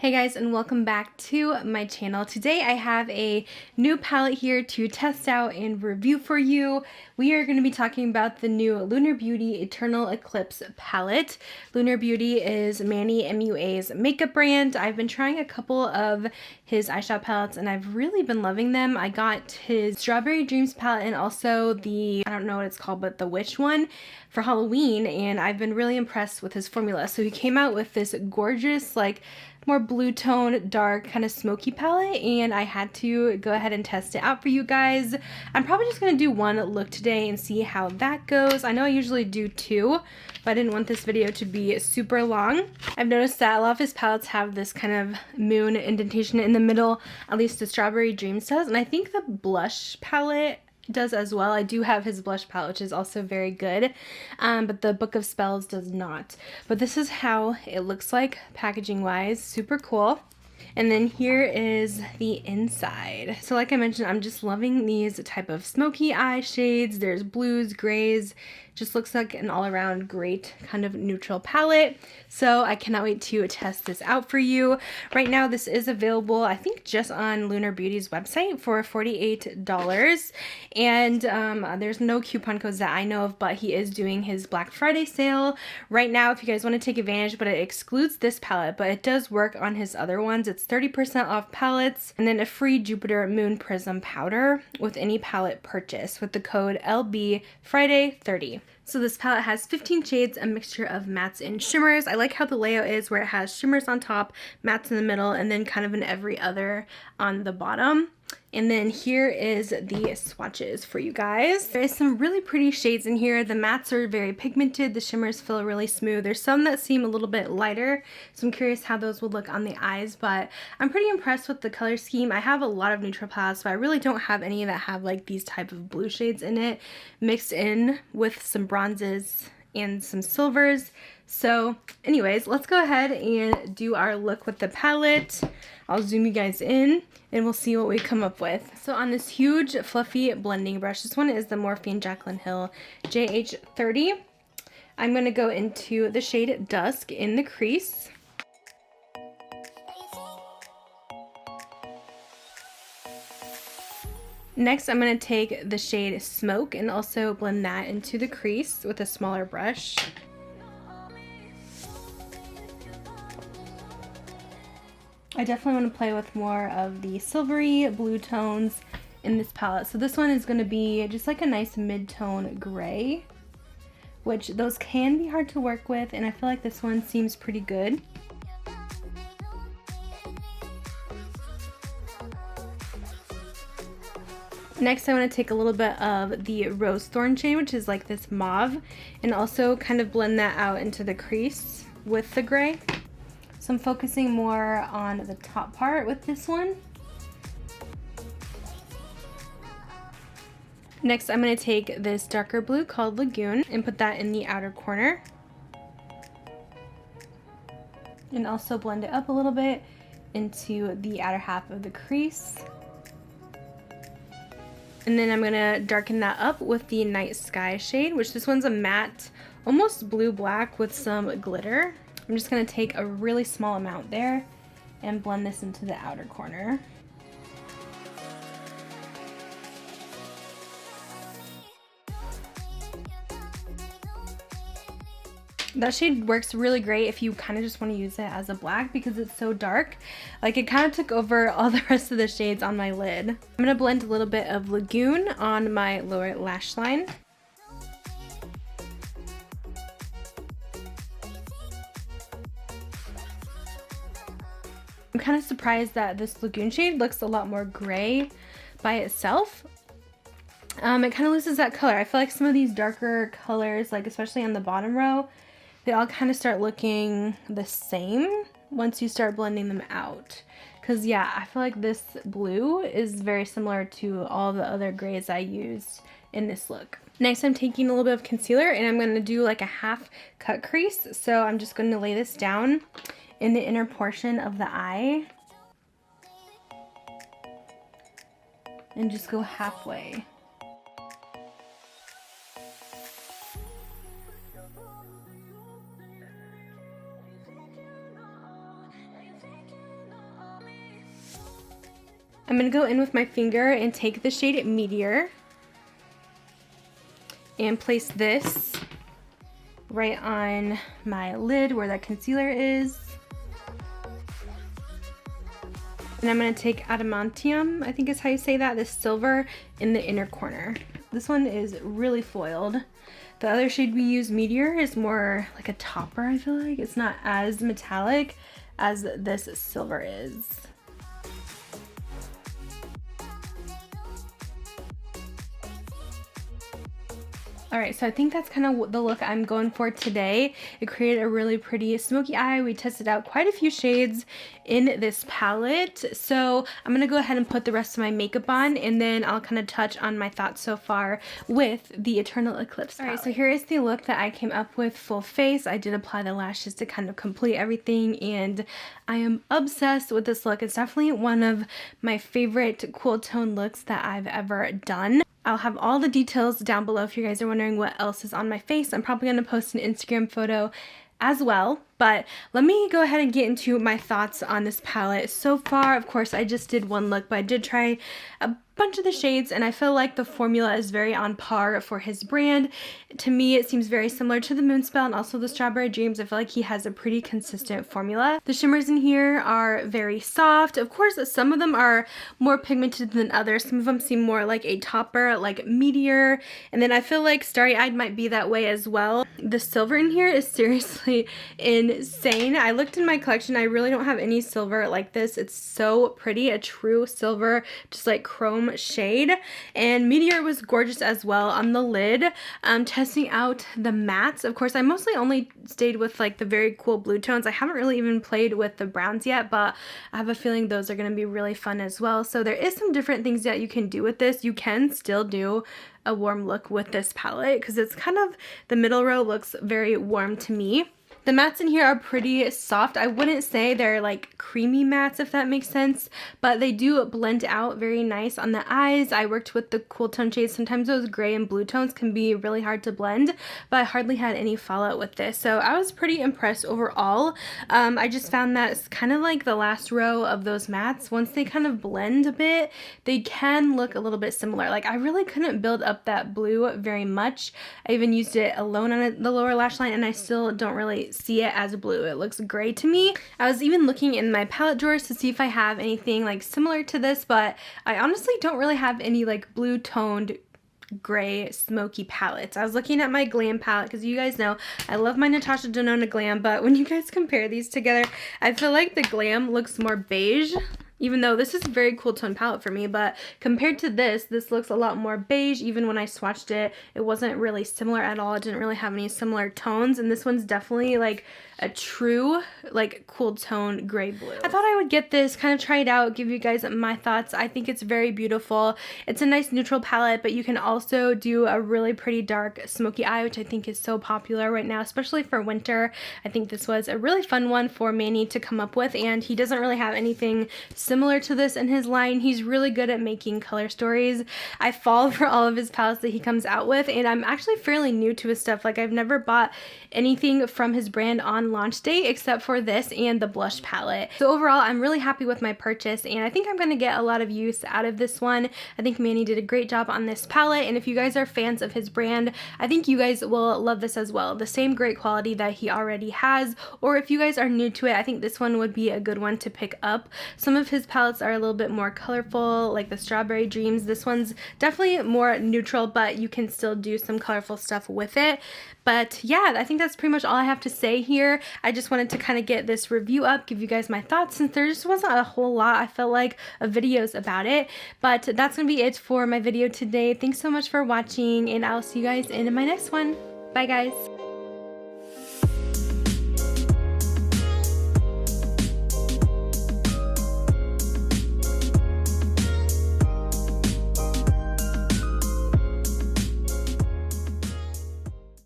Hey guys, and welcome back to my channel. Today I have a new palette here to test out and review for you. We are going to be talking about the new Lunar Beauty Eternal Eclipse Palette. Lunar Beauty is MannyMua's makeup brand. I've been trying a couple of his eyeshadow palettes and I've really been loving them. I got his Strawberry Dreams palette and also the, I don't know what it's called, but the witch one for Halloween, and I've been really impressed with his formula. So he came out with this gorgeous, like, more blue tone, dark, kind of smoky palette, and I had to go ahead and test it out for you guys. I'm probably just going to do one look today and see how that goes. I know I usually do two, but I didn't want this video to be super long. I've noticed that a lot of his palettes have this kind of moon indentation in the middle, at least the Strawberry Dreams does, and I think the blush palette does as well. I do have his blush palette, which is also very good, but the Book of Spells does not. But this is how it looks like packaging wise. Super cool. And then here is the inside. So like I mentioned, I'm just loving these type of smoky eye shades. There's blues, grays. Just looks like an all-around great kind of neutral palette. So I cannot wait to test this out for you. Right now this is available, I think, just on Lunar Beauty's website for $48. And there's no coupon codes that I know of, but he is doing his Black Friday sale right now if you guys want to take advantage, but it excludes this palette, but it does work on his other ones. It's 30% off palettes and then a free Jupiter Moon Prism powder with any palette purchase with the code LBFriday30. So this palette has 15 shades, a mixture of mattes and shimmers. I like how the layout is where it has shimmers on top, mattes in the middle, and then kind of an every other on the bottom. And then here is the swatches for you guys. There is some really pretty shades in here. The mattes are very pigmented. The shimmers feel really smooth. There's some that seem a little bit lighter, so I'm curious how those would look on the eyes, but I'm pretty impressed with the color scheme. I have a lot of neutral palettes, but I really don't have any that have like these type of blue shades in it, mixed in with some bronzes and some silvers. So anyways, let's go ahead and do our look with the palette. I'll zoom you guys in and we'll see what we come up with. So on this huge fluffy blending brush, this one is the Morphe Jaclyn Hill JH30. I'm going to go into the shade Dusk in the crease. Next, I'm going to take the shade Smoke and also blend that into the crease with a smaller brush. I definitely want to play with more of the silvery blue tones in this palette. So this one is going to be just like a nice mid-tone gray, which those can be hard to work with, and I feel like this one seems pretty good. Next, I want to take a little bit of the Rose Thorn shade, which is like this mauve, and also kind of blend that out into the crease with the gray. So I'm focusing more on the top part with this one. Next, I'm going to take this darker blue called Lagoon and put that in the outer corner. And also blend it up a little bit into the outer half of the crease. And then I'm going to darken that up with the Night Sky shade, which this one's a matte, almost blue-black with some glitter. I'm just going to take a really small amount there and blend this into the outer corner. That shade works really great if you kind of just want to use it as a black because it's so dark. Like, it kind of took over all the rest of the shades on my lid. I'm going to blend a little bit of Lagoon on my lower lash line. I'm kind of surprised that this Lagoon shade looks a lot more gray by itself. It kind of loses that color. I feel like some of these darker colors, like especially on the bottom row, they all kind of start looking the same once you start blending them out. Because yeah, I feel like this blue is very similar to all the other grays I used in this look. Next, I'm taking a little bit of concealer and I'm going to do like a half cut crease. So I'm just going to lay this down in the inner portion of the eye and just go halfway. I'm going to go in with my finger and take the shade Meteor and place this right on my lid where that concealer is. And I'm going to take Adamantium, I think is how you say that, this silver, in the inner corner. This one is really foiled. The other shade we use, Meteor, is more like a topper, I feel like. It's not as metallic as this silver is. Alright, so I think that's kind of the look I'm going for today. It created a really pretty smoky eye. We tested out quite a few shades in this palette. So I'm going to go ahead and put the rest of my makeup on, and then I'll kind of touch on my thoughts so far with the Eternal Eclipse palette. Alright, so here is the look that I came up with full face. I did apply the lashes to kind of complete everything, and I am obsessed with this look. It's definitely one of my favorite cool tone looks that I've ever done. I'll have all the details down below if you guys are wondering what else is on my face. I'm probably going to post an Instagram photo as well, but let me go ahead and get into my thoughts on this palette. So far, of course, I just did one look, but I did try a bunch of the shades, and I feel like the formula is very on par for his brand. To me, it seems very similar to the Moonspell and also the Strawberry Dreams. I feel like he has a pretty consistent formula. The shimmers in here are very soft. Of course, some of them are more pigmented than others. Some of them seem more like a topper, like Meteor, and then I feel like Starry Eyed might be that way as well. The silver in here is seriously insane. I looked in my collection. I really don't have any silver like this. It's so pretty, a true silver, just like chrome shade. And Meteor was gorgeous as well on the lid. Testing out the mattes, of course I mostly only stayed with like the very cool blue tones. I haven't really even played with the browns yet, but I have a feeling those are going to be really fun as well. So there is some different things that you can do with this. You can still do a warm look with this palette because it's kind of, the middle row looks very warm to me. The mattes in here are pretty soft. I wouldn't say they're like creamy mattes, if that makes sense, but they do blend out very nice on the eyes. I worked with the cool tone shades. Sometimes those gray and blue tones can be really hard to blend, but I hardly had any fallout with this. So I was pretty impressed overall. I just found that it's kind of like the last row of those mattes. Once they kind of blend a bit, they can look a little bit similar. Like I really couldn't build up that blue very much. I even used it alone on the lower lash line, and I still don't really see it as blue. It looks gray to me. I was even looking in my palette drawers to see if I have anything like similar to this, but I honestly don't really have any like blue toned gray smoky palettes. I was looking at my Glam palette because you guys know I love my Natasha Denona Glam, but when you guys compare these together, I feel like the Glam looks more beige. Even though this is a very cool tone palette for me, but compared to this looks a lot more beige. Even when I swatched it, it wasn't really similar at all. It didn't really have any similar tones, and this one's definitely like a true like cool tone gray blue. I thought I would get this, kind of try it out, give you guys my thoughts. I think it's very beautiful. It's a nice neutral palette, but you can also do a really pretty dark smoky eye, which I think is so popular right now, especially for winter. I think this was a really fun one for Manny to come up with, and he doesn't really have anything similar to this in his line. He's really good at making color stories. I fall for all of his palettes that he comes out with, and I'm actually fairly new to his stuff. Like I've never bought anything from his brand on launch day except for this and the blush palette. So overall, I'm really happy with my purchase, and I think I'm going to get a lot of use out of this one. I think Manny did a great job on this palette, and if you guys are fans of his brand, I think you guys will love this as well. The same great quality that he already has, or if you guys are new to it, I think this one would be a good one to pick up. Some of his palettes are a little bit more colorful, like the Strawberry Dreams. This one's definitely more neutral, but you can still do some colorful stuff with it. But yeah, I think that's pretty much all I have to say here. I just wanted to kind of get this review up, give you guys my thoughts, since there just wasn't a whole lot, I felt like, of videos about it. But that's going to be it for my video today. Thanks so much for watching, and I'll see you guys in my next one. Bye guys.